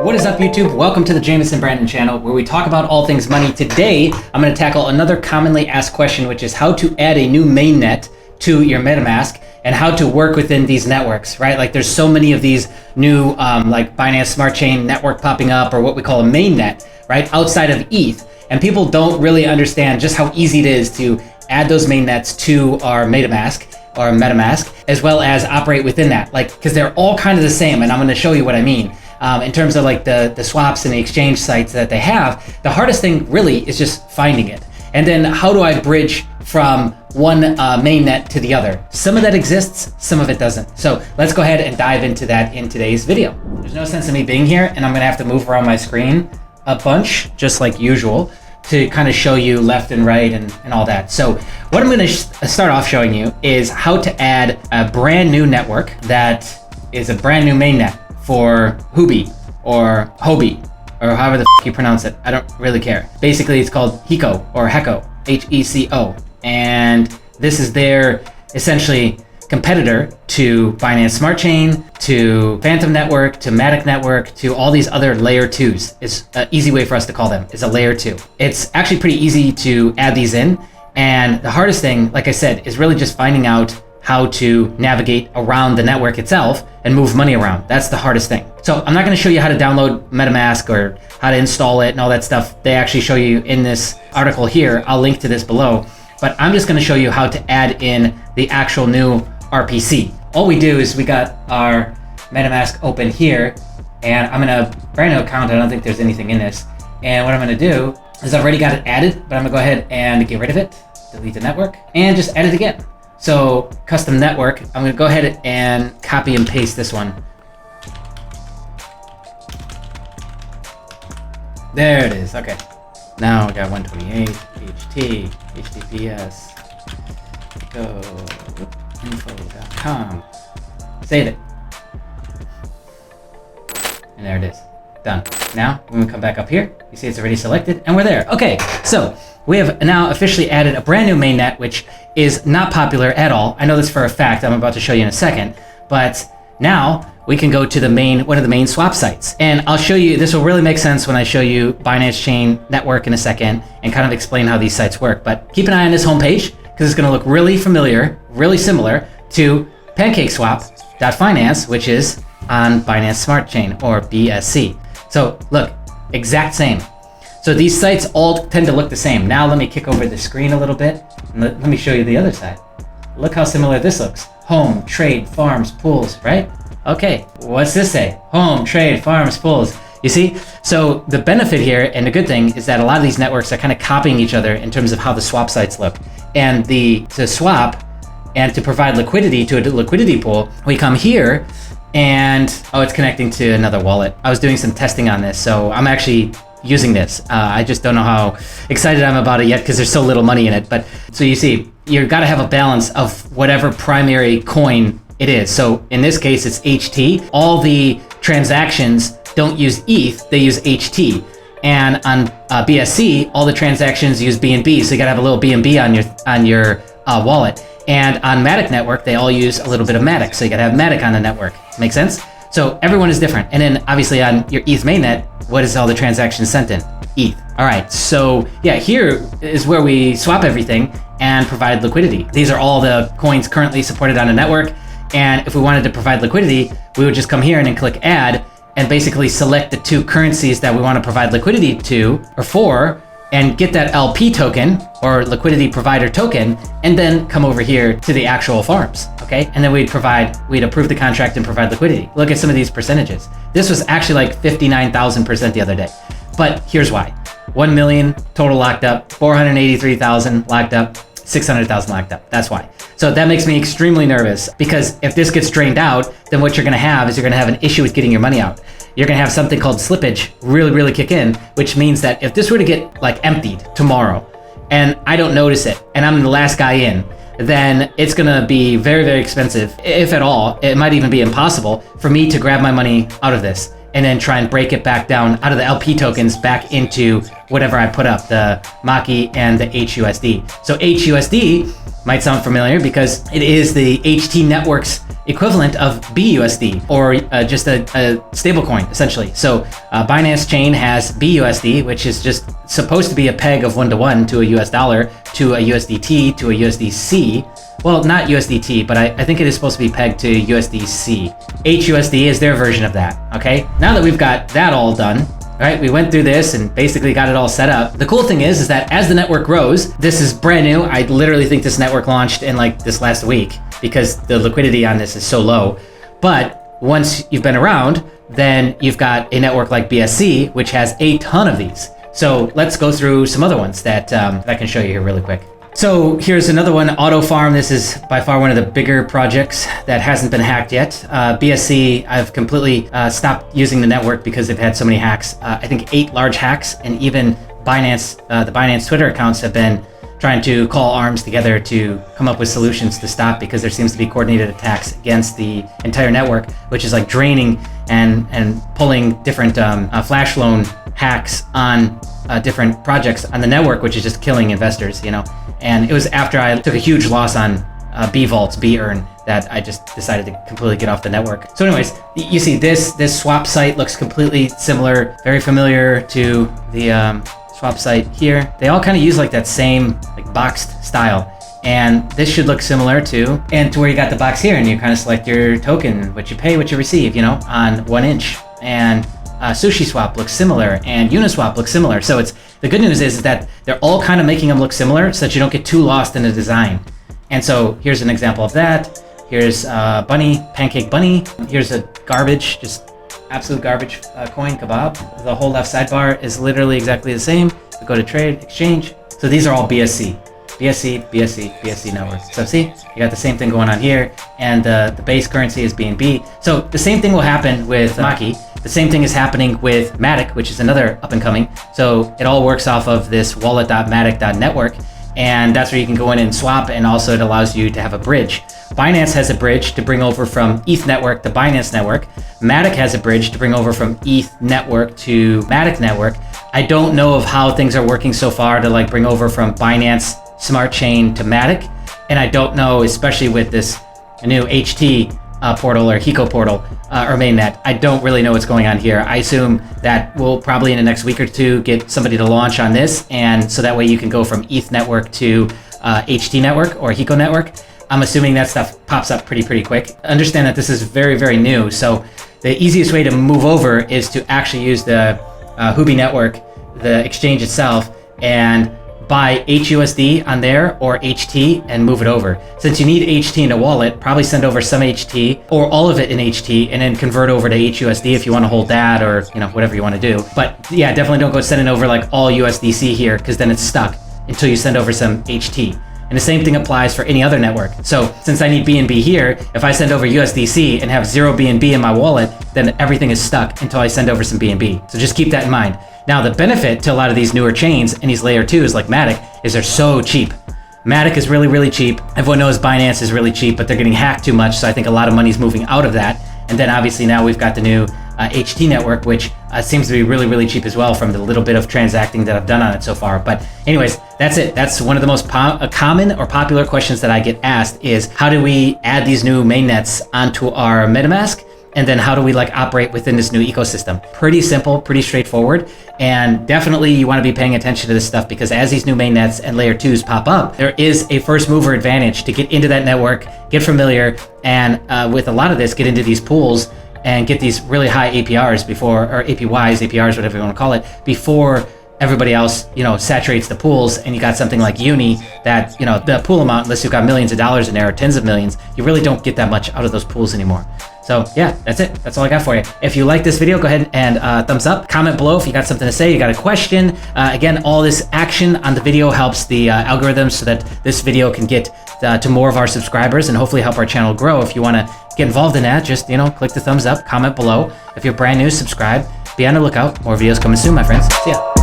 What is up, YouTube? Welcome to the Jameson Brandon channel, where we talk about all things money. Today, I'm going to tackle another commonly asked question, which is how to add a new mainnet to your Metamask and how to work within these networks, right? Like there's so many of these new like Binance Smart Chain network popping up, or what we call a mainnet, right? Outside of ETH. And people don't really understand just how easy it is to add those mainnets to our Metamask, as well as operate within that. Like, because they're all kind of the same, and I'm going to show you what I mean. In terms of like the swaps and the exchange sites that they have, the hardest thing really is just finding it. And then how do I bridge from one mainnet to the other? Some of that exists, some of it doesn't. So let's go ahead and dive into that in today's video. There's no sense in me being here, and I'm gonna have to move around my screen a bunch, just like usual, to kind of show you left and right and all that. So what I'm gonna start off showing you is how to add a brand new network that is a brand new mainnet for Huobi or Hobi, or however the you pronounce it. I don't really care. Basically, it's called Heco or Heco, H-E-C-O. And this is their essentially competitor to Binance Smart Chain, to Phantom Network, to Matic Network, to all these other layer twos. It's an easy way for us to call them, is a layer two. It's actually pretty easy to add these in. And the hardest thing, like I said, is really just finding out how to navigate around the network itself and move money around. That's the hardest thing. So I'm not going to show you how to download Metamask or how to install it and all that stuff. They actually show you in this article here. I'll link to this below. But I'm just going to show you how to add in the actual new RPC. All we do is we got our Metamask open here, and I'm going to brand new account. I don't think there's anything in this. And what I'm going to do is I've already got it added, but I'm going to go ahead and get rid of it, delete the network, and just add it again. So custom network, I'm going to go ahead and copy and paste this one. There it is. Okay. Now we got 128 HT HTTPS go info.com. Save it. And there it is. Done. Now when we come back up here, you see it's already selected and we're there. Okay, so we have now officially added a brand new mainnet, which is not popular at all. I know this for a fact. I'm about to show you in a second. But now we can go to one of the main swap sites. And I'll show you, this will really make sense when I show you Binance Chain Network in a second and kind of explain how these sites work. But keep an eye on this homepage, because it's going to look really familiar, really similar to PancakeSwap.finance, which is on Binance Smart Chain, or BSC. So look, exact same. So these sites all tend to look the same. Now let me kick over the screen a little bit and let me show you the other side. Look how similar this looks. Home, trade, farms, pools, right? Okay, what's this say? Home, trade, farms, pools. You see? So the benefit here, and the good thing, is that a lot of these networks are kind of copying each other in terms of how the swap sites look. And to swap and to provide liquidity to a liquidity pool, we come here and, oh, it's connecting to another wallet. I was doing some testing on this, so I'm actually using this. I just don't know how excited I'm about it yet because there's so little money in it. But so you see, you've got to have a balance of whatever primary coin it is. So in this case, it's HT. All the transactions don't use ETH, they use HT. And on BSC, all the transactions use BNB. So you got to have a little BNB on your wallet. And on Matic Network, they all use a little bit of Matic. So you got to have Matic on the network. Make sense? So everyone is different. And then obviously on your ETH mainnet, what is all the transactions sent in? ETH. All right, so yeah, here is where we swap everything and provide liquidity. These are all the coins currently supported on the network. And if we wanted to provide liquidity, we would just come here and then click add and basically select the two currencies that we want to provide liquidity to or for, and get that LP token or liquidity provider token, and then come over here to the actual farms, okay? And then we'd approve the contract and provide liquidity. Look at some of these percentages. This was actually like 59,000% the other day. But here's why. 1 million total locked up, 483,000 locked up, 600,000 locked up. That's why. So that makes me extremely nervous, because if this gets drained out, then what you're gonna have is you're gonna have an issue with getting your money out. You're gonna have something called slippage really kick in, which means that if this were to get like emptied tomorrow and I don't notice it and I'm the last guy in, then it's gonna be very expensive, if at all. It might even be impossible for me to grab my money out of this and then try and break it back down out of the LP tokens back into whatever I put up, the Maki and the HUSD. So HUSD might sound familiar because it is the HT Network's equivalent of BUSD, or just a stable coin, essentially. So Binance Chain has BUSD, which is just supposed to be a peg of 1-to-1 to a US dollar, to a USDT, to a USDC. Well, not USDT, but I think it is supposed to be pegged to USDC. HUSD is their version of that, okay? Now that we've got that all done, right, we went through this and basically got it all set up. The cool thing is that as the network grows, this is brand new. I literally think this network launched in like this last week because the liquidity on this is so low. But once you've been around, then you've got a network like BSC, which has a ton of these. So let's go through some other ones that I can show you here really quick. So here's another one, Auto Farm. This is by far one of the bigger projects that hasn't been hacked yet. BSC, I've completely stopped using the network because they've had so many hacks. I think 8 large hacks, and even Binance, the Binance Twitter accounts have been trying to call arms together to come up with solutions to stop, because there seems to be coordinated attacks against the entire network, which is like draining and pulling different flash loan hacks on different projects on the network, which is just killing investors, you know. And it was after I took a huge loss on B-Vaults, B-Earn, that I just decided to completely get off the network. So anyways, you see this swap site looks completely similar, very familiar to the swap site here. They all kind of use like that same like boxed style. And this should look similar to where you got the box here, and you kind of select your token, what you pay, what you receive, you know, on 1 inch. And SushiSwap looks similar, and Uniswap looks similar. So it's the good news is that they're all kind of making them look similar so that you don't get too lost in the design. And so here's an example of that. Here's Bunny, Pancake Bunny. Here's a garbage, just absolute garbage coin, Kebab. The whole left sidebar is literally exactly the same. We go to trade, exchange. So these are all BSC network. So see, you got the same thing going on here, and the base currency is BNB. So the same thing will happen with Maki. The same thing is happening with Matic, which is another up and coming. So it all works off of this wallet.matic.network, and that's where you can go in and swap, and also it allows you to have a bridge. Binance has a bridge to bring over from ETH network to Binance network. Matic has a bridge to bring over from ETH network to Matic network. I don't know of how things are working so far to like bring over from Binance Smart Chain to Matic, and I don't know, especially with this new HT portal or Hiko portal or mainnet, I don't really know what's going on here. I assume that we'll probably in the next week or two get somebody to launch on this, and so that way you can go from ETH network to HT network or Hiko network. I'm assuming that stuff pops up pretty quick. Understand that this is very, very new, so the easiest way to move over is to actually use the Huobi network, the exchange itself, and buy HUSD on there or HT and move it over. Since you need HT in a wallet, probably send over some HT or all of it in HT and then convert over to HUSD if you want to hold that, or you know, whatever you want to do. But yeah, definitely don't go sending over like all USDC here, because then it's stuck until you send over some HT. And the same thing applies for any other network. So since I need BNB here, if I send over USDC and have 0 BNB in my wallet, then everything is stuck until I send over some BNB. So just keep that in mind. Now, the benefit to a lot of these newer chains and these layer 2s like Matic is they're so cheap. Matic is really cheap. Everyone knows Binance is really cheap, but they're getting hacked too much. So I think a lot of money's moving out of that. And then obviously now we've got the new HT network, which seems to be really cheap as well from the little bit of transacting that I've done on it so far. But anyways, that's it. That's one of the most common or popular questions that I get asked is, how do we add these new mainnets onto our Metamask? And then how do we like operate within this new ecosystem? Pretty simple, pretty straightforward. And definitely you want to be paying attention to this stuff, because as these new mainnets and layer 2s pop up, there is a first mover advantage to get into that network, get familiar, and with a lot of this, get into these pools and get these really high APRs before, or APYs, APRs, whatever you want to call it, before everybody else, you know, saturates the pools. And you got something like Uni that, you know, the pool amount, unless you've got millions of dollars in there or tens of millions, you really don't get that much out of those pools anymore. So yeah, that's it. That's all I got for you. If you like this video, go ahead and thumbs up. Comment below if you got something to say, you got a question. Again, all this action on the video helps the algorithms so that this video can get to more of our subscribers and hopefully help our channel grow. If you want to get involved in that, just, you know, click the thumbs up, comment below. If you're brand new, subscribe. Be on the lookout. More videos coming soon, my friends. See ya.